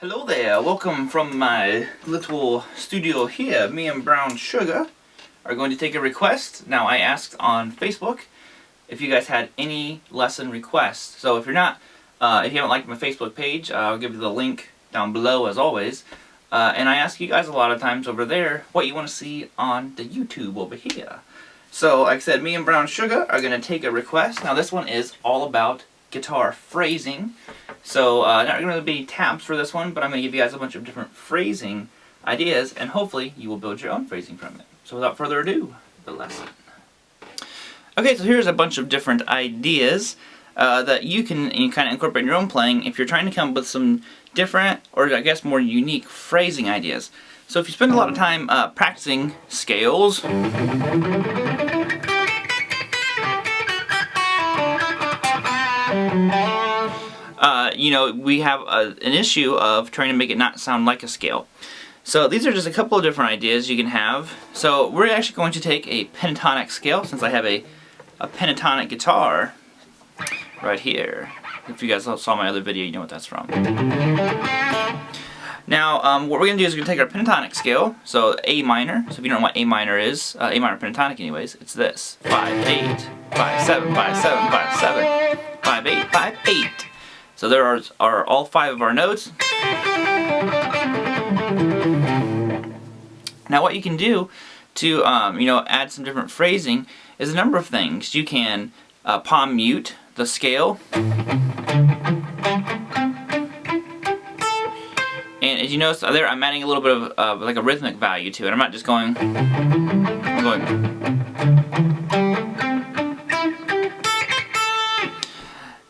Hello there, welcome from my little studio here. Me and Brown Sugar are going to take a request. Now, I asked on Facebook if you guys had any lesson requests. So if you're not, if you haven't liked my Facebook page, I'll give you the link down below as always. And I ask you guys a lot of times over there what you want to see on the YouTube over here. So like I said, me and Brown Sugar are going to take a request. Now this one is all about guitar phrasing. So not going to be tabs for this one, but I'm going to give you guys a bunch of different phrasing ideas, and hopefully you will build your own phrasing from it. So without further ado, the lesson. Okay, so here's a bunch of different ideas that you can kind of incorporate in your own playing if you're trying to come up with some different, or I guess more unique phrasing ideas. So if you spend a lot of time practicing scales, you know, we have an issue of trying to make it not sound like a scale. So these are just a couple of different ideas you can have. So we're actually going to take a pentatonic scale, since I have a pentatonic guitar right here. If you guys saw my other video, you know what that's from. Now, what we're going to do is we're going to take our pentatonic scale, so A minor. So if you don't know what A minor is, A minor pentatonic anyways, it's this. 5, 8, 5, 7, 5, 7, 5, 7, 5, 8, 5, 8. So there are all 5 of our notes. Now what you can do to you know, add some different phrasing is a number of things. You can palm mute the scale. And as you notice there, I'm adding a little bit of like a rhythmic value to it. I'm not just going, I'm going.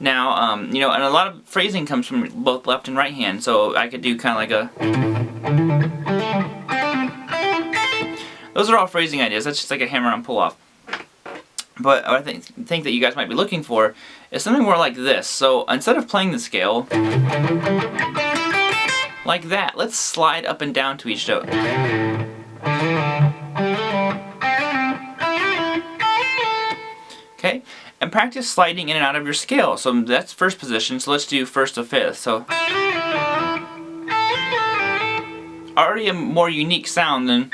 Now, you know, and a lot of phrasing comes from both left and right hand, so I could do kind of like a... Those are all phrasing ideas. That's just like a hammer-on pull-off. But what I think that you guys might be looking for is something more like this. So instead of playing the scale like that, let's slide up and down to each note. Okay? And practice sliding in and out of your scale. So that's first position, so let's do first to fifth. So already a more unique sound than...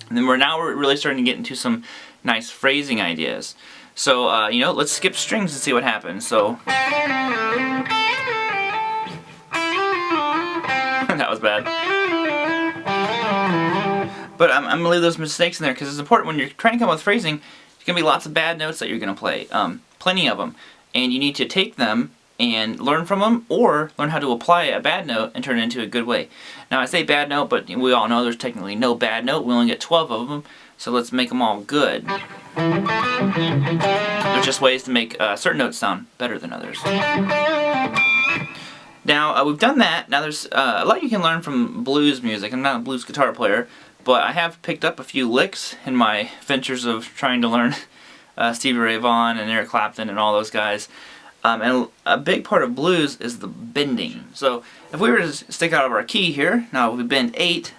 And then we're really starting to get into some nice phrasing ideas. So, you know, let's skip strings and see what happens. So... That was bad. But I'm going to leave those mistakes in there because it's important when you're trying to come up with phrasing. There's going to be lots of bad notes that you're going to play. Plenty of them. And you need to take them and learn from them, or learn how to apply a bad note and turn it into a good way. Now I say bad note, but we all know there's technically no bad note. We only get 12 of them, so let's make them all good. There's just ways to make certain notes sound better than others. Now, we've done that. Now there's a lot you can learn from blues music. I'm not a blues guitar player, but I have picked up a few licks in my ventures of trying to learn Stevie Ray Vaughan and Eric Clapton and all those guys. And a big part of blues is the bending. So if we were to stick out of our key here, now we bend 8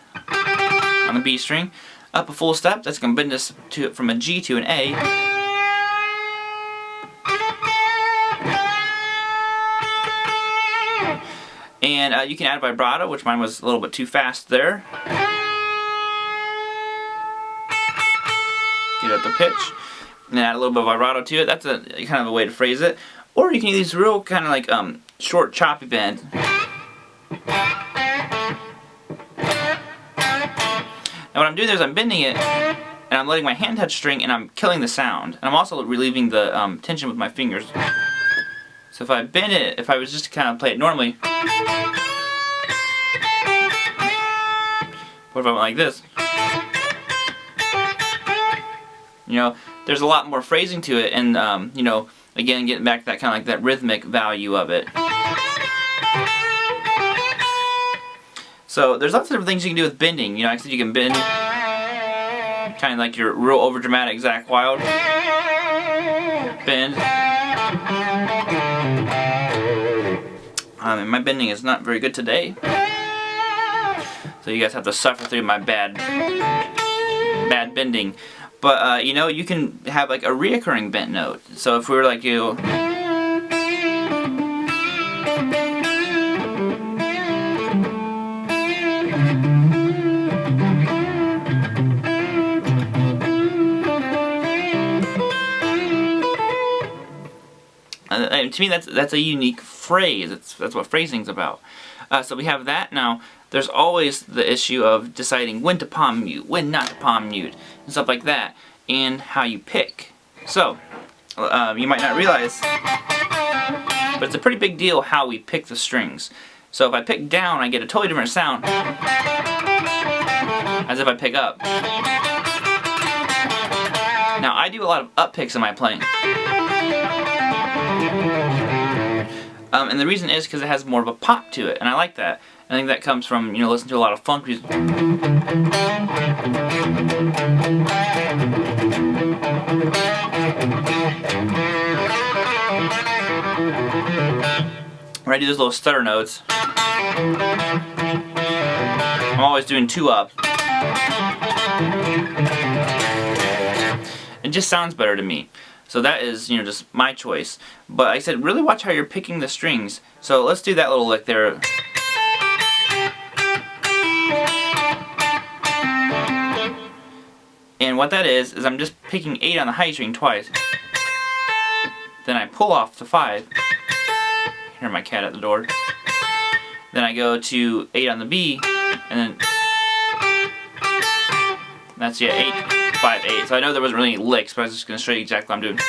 on the B string, up a full step, that's going to bend us from a G to an A. And you can add vibrato, which mine was a little bit too fast there. Get up the pitch, and add a little bit of vibrato to it. That's a kind of a way to phrase it. Or you can use these real kind of like short, choppy bends. Now what I'm doing is I'm bending it, and I'm letting my hand touch string, and I'm killing the sound. And I'm also relieving the tension with my fingers. So if I bend it, if I was just to kind of play it normally, what if I went like this? You know, there's a lot more phrasing to it, and you know, again, getting back to that kind of like that rhythmic value of it. So there's lots of different things you can do with bending. You know, actually you can bend kind of like your real overdramatic Zakk Wylde bend. And my bending is not very good today, so you guys have to suffer through my bad bad bending. But you know, you can have like a reoccurring bent note. So if we were like to me, that's a unique phrase. That's what phrasing's about. So we have that. Now, there's always the issue of deciding when to palm mute, when not to palm mute, and stuff like that, and how you pick. So, you might not realize, but it's a pretty big deal how we pick the strings. So if I pick down, I get a totally different sound as if I pick up. Now, I do a lot of up picks in my playing. And the reason is because it has more of a pop to it, and I like that. I think that comes from, you know, listening to a lot of funk music. When I do those little stutter notes, I'm always doing 2 up. It just sounds better to me. So that is, you know, just my choice. But like I said, really watch how you're picking the strings. So let's do that little lick there. And what that is I'm just picking 8 on the high string twice. Then I pull off to 5. Hear my cat at the door. Then I go to 8 on the B, and then that's 8, 5, 8. So I know there wasn't really any licks, but I was just going to show you exactly what I'm doing.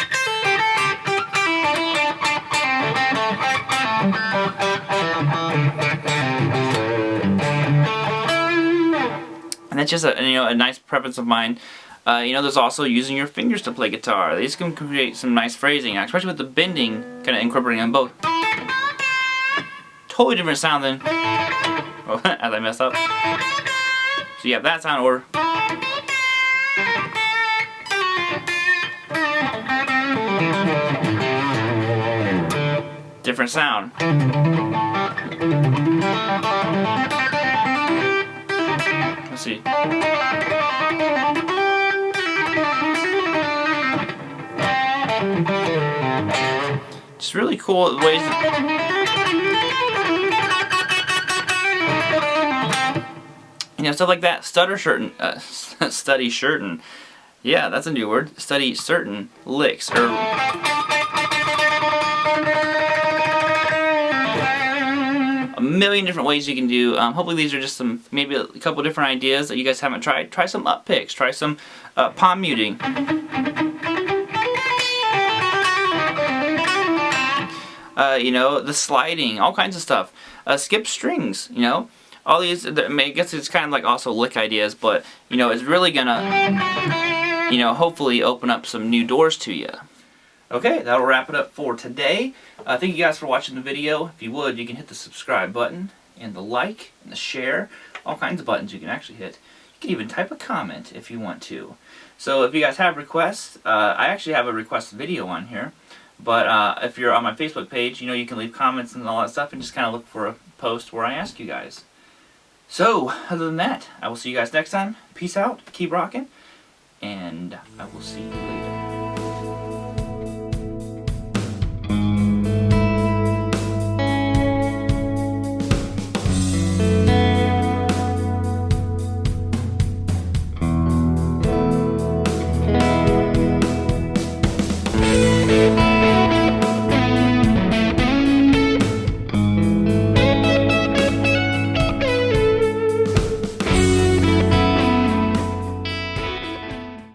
And that's just a nice preference of mine. You know, there's also using your fingers to play guitar. These can create some nice phrasing, especially with the bending, kind of incorporating them both. Totally different sound than as I messed up. So you have that sound, or different sound. Let's see. Just really cool ways. You know, stuff like that. Study certain. Yeah, that's a new word. Study certain licks or. A million different ways you can do. Hopefully these are just some, maybe a couple different ideas that you guys haven't tried. Try some up picks. Try some palm muting. You know, the sliding, all kinds of stuff. Skip strings, you know. All these, I guess it's kind of like also lick ideas, but, you know, it's really gonna, you know, hopefully open up some new doors to you. Okay, that'll wrap it up for today. Thank you guys for watching the video. If you would, you can hit the subscribe button, and the like, and the share. All kinds of buttons you can actually hit. You can even type a comment if you want to. So if you guys have requests, I actually have a request video on here. But if you're on my Facebook page, you know, you can leave comments and all that stuff, and just kind of look for a post where I ask you guys. So, other than that, I will see you guys next time. Peace out, keep rocking, and I will see you later.